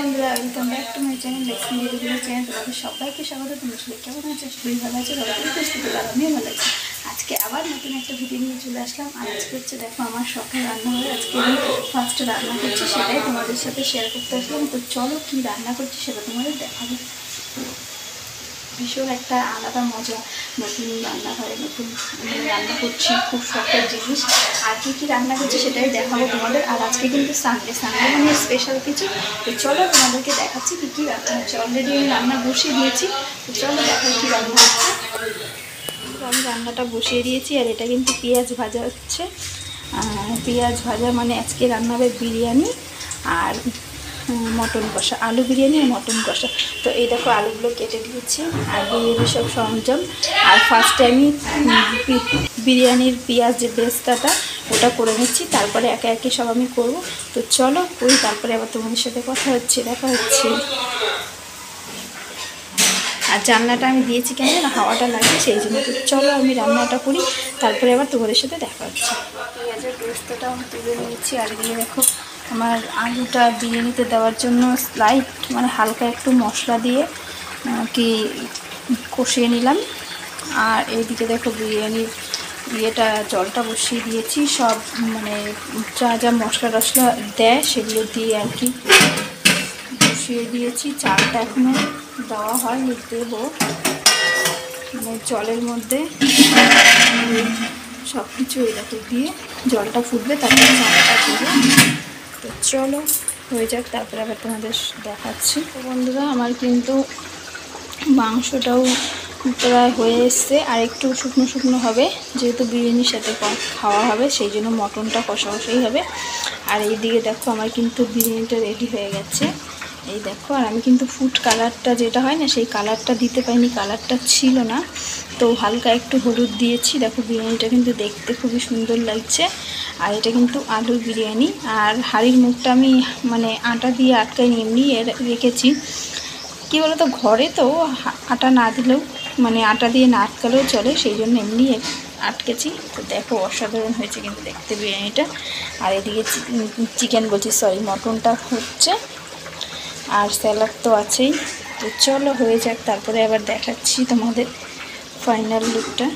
বন্ধুরা, welcome back to my channel লেক্সি regular channel. তোমাদের সবাইকে স্বাগত। তোমরা সবাই কেমন আছো? খুবই ভালো আছে, আমিও ভালো আছি। আজকে আবার নতুন একটা ভিডিও নিয়ে চলে আসলাম। আর আজকে হচ্ছে দেখো আমার সকাল রান্নাঘরে আজকে আমি ফার্স্ট রান্না করছি, সেটাই তোমাদের সাথে শেয়ার করতে আসলাম। তো চলো কি রান্না করছি সেটা তোমাদের দেখাবো। ভীষণ একটা আলাদা মজা, নতুন রান্নাঘরে নতুন রান্না করছি, খুব শখের জিনিস। আর কী রান্না করছি সেটাই দেখাবো তোমাদের। আর আজকে কিন্তু সানডে মানে স্পেশাল কিছু। তো চলো তোমাদেরকে দেখাচ্ছি কী রান্না হচ্ছে। অলরেডি আমি রান্না বসিয়ে দিয়েছি, তো চলো দেখাই কী রান্না হচ্ছে। আমি রান্নাটা বসিয়ে দিয়েছি, আর এটা কিন্তু পেঁয়াজ ভাজা হচ্ছে। পেঁয়াজ ভাজা মানে আজকে রান্না হবে বিরিয়ানি আর মটন কষা, আলু বিরিয়ানি আর মটন কষা। তো এই দেখো আলুগুলো কেটে দিয়েছি আর বিরিয়ানির সব সরঞ্জাম। আর ফার্স্টে আমি বিরিয়ানির পেঁয়াজ যে বেস্তাটা ওটা করে নিচ্ছি, তারপরে একে একে সব আমি করবো। তো চলো করি, তারপরে আবার তোমাদের সাথে দেখা হচ্ছে। আর জানলাটা আমি দিয়েছি কেন না, হাওয়াটা লাগে সেই জন্য। তো চলো আমি রান্নাটা করি, তারপরে আবার তোমাদের সাথে দেখা হচ্ছে। পেঁয়াজের বেস্তাটা আমি তুলে নিয়েছি, আর দিয়ে দেখো আমার আলুটা বিরিয়ানিতে দেওয়ার জন্য স্লাইট মানে হালকা একটু মশলা দিয়ে কি কষিয়ে নিলাম। আর এইদিকে দেখো বিরিয়ানির ইয়েটা জলটা বসিয়ে দিয়েছি, সব মানে যা যা মশলা টশলা দেয় সেগুলো দিয়ে আর কি বসিয়ে দিয়েছি। চালটা এখনও দেওয়া হয়নি, দেবো মানে জলের মধ্যে সব কিছু এটাকে দিয়ে জলটা ফুটবে, তারপরে চালটা দেবো। তো চলো হয়ে যাক, তারপরে আবার তোমাদের দেখাচ্ছি। তো বন্ধুরা আমার কিন্তু মাংসটাও প্রায় হয়ে এসছে, আর একটু শুকনো শুকনো হবে, যেহেতু বিরিয়ানির সাথে খাওয়া হবে সেই জন্য মটনটা কষা কষাই হবে। আর এইদিকে দেখো আমার কিন্তু বিরিয়ানিটা রেডি হয়ে গেছে, এই দেখো। আর আমি কিন্তু ফুড কালারটা যেটা হয় না, সেই কালারটা দিতে পারিনি, কালারটা ছিল না, তো হালকা একটু হলুদ দিয়েছি। দেখো বিরিয়ানিটা কিন্তু দেখতে খুবই সুন্দর লাগছে। আর এটা কিন্তু আলুর বিরিয়ানি। আর হাঁড়ির মুখটা আমি মানে আটা দিয়ে আটকাইনি, এমনি রেখেছি। কী বলো তো, ঘরে তো আটা না দিলেও মানে আটা দিয়ে না আটকালেও চলে, সেই জন্য এমনি আটকেছি। তো দেখো অসাধারণ হয়েছে কিন্তু দেখতে বিরিয়ানিটা। আর এদিকে চিকেন বলছি, সরি মটনটা হচ্ছে, আর স্যালাড তো আছেই। তো চলো হয়ে যাক, তারপরে আবার দেখাচ্ছি তোমাদের ফাইনাল লুকটা।